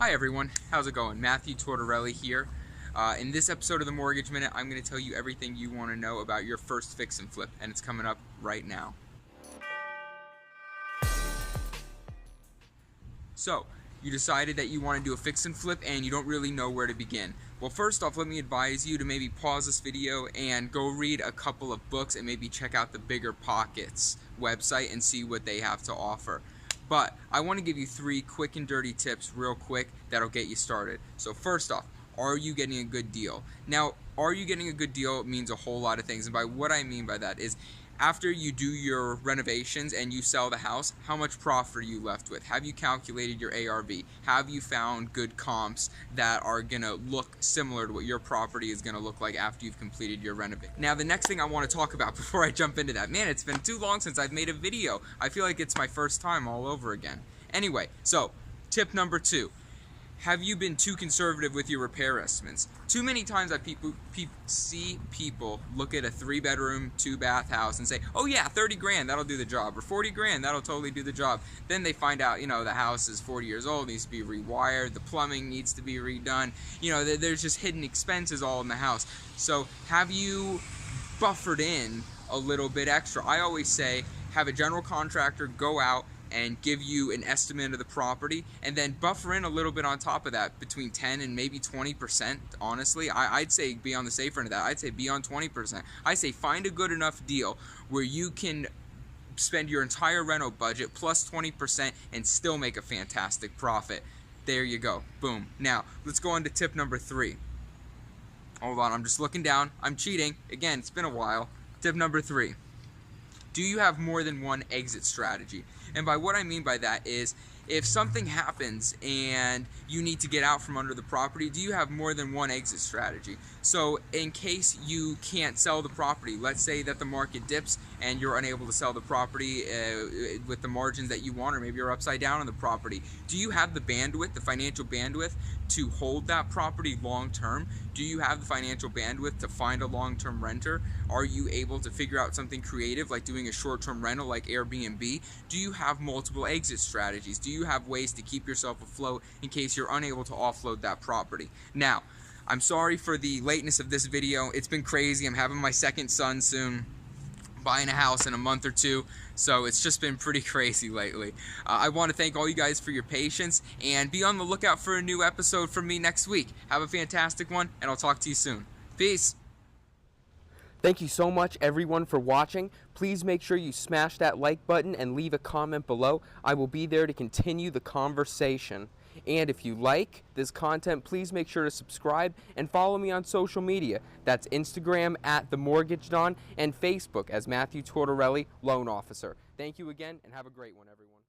Hi everyone, how's it going? Matthew Tortorelli here. In this episode of the Mortgage Minute, I'm going to tell you everything you want to know about your first fix and flip, and it's coming up right now. So, you decided that you want to do a fix and flip and you don't really know where to begin. Well, first off, let me advise you to maybe pause this video and go read a couple of books and maybe check out the Bigger Pockets website and see what they have to offer. But I want to give you 3 quick and dirty tips real quick that'll get you started. So first off, are you getting a good deal? Now, are you getting a good deal means a whole lot of things. And by what I mean by that is after you do your renovations and you sell the house, how much profit are you left with? Have you calculated your ARV? Have you found good comps that are going to look similar to what your property is going to look like after you've completed your renovation? Now, the next thing I want to talk about before I jump into that, man, it's been too long since I've made a video. I feel like it's my first time all over again. Anyway, so tip number 2. Have you been too conservative with your repair estimates? Too many times I see people look at a 3-bedroom, 2-bath house and say, oh yeah, 30 grand, that'll do the job, or 40 grand, that'll totally do the job. Then they find out, the house is 40 years old, needs to be rewired, the plumbing needs to be redone. There's just hidden expenses all in the house. So have you buffered in a little bit extra? I always say, have a general contractor go out and give you an estimate of the property, and then buffer in a little bit on top of that, between 10 and maybe 20%. Honestly, I'd say be on the safer end of that. I'd say be on 20%. I say find a good enough deal where you can spend your entire rental budget plus 20% and still make a fantastic profit. There you go. Boom. Now, let's go on to tip number 3. Hold on, I'm just looking down. I'm cheating. Again, it's been a while. Tip number 3. Do you have more than one exit strategy? And by what I mean by that is, if something happens and you need to get out from under the property, do you have more than one exit strategy? So in case you can't sell the property, let's say that the market dips and you're unable to sell the property with the margins that you want, or maybe you're upside down on the property, do you have the bandwidth, the financial bandwidth to hold that property long term? Do you have the financial bandwidth to find a long-term renter? Are you able to figure out something creative like doing a short-term rental like Airbnb? Do you have multiple exit strategies? Do you have ways to keep yourself afloat in case you're unable to offload that property? Now, I'm sorry for the lateness of this video. It's been crazy. I'm having my second son soon, buying a house in a month or 2, so it's just been pretty crazy lately. I want to thank all you guys for your patience, and be on the lookout for a new episode from me next week. Have a fantastic one, and I'll talk to you soon. Peace. Thank you so much, everyone, for watching. Please make sure you smash that like button and leave a comment below. I will be there to continue the conversation. And if you like this content, please make sure to subscribe and follow me on social media. That's Instagram @TheMortgageDon and Facebook as Matthew Tortorelli, Loan Officer. Thank you again, and have a great one, everyone.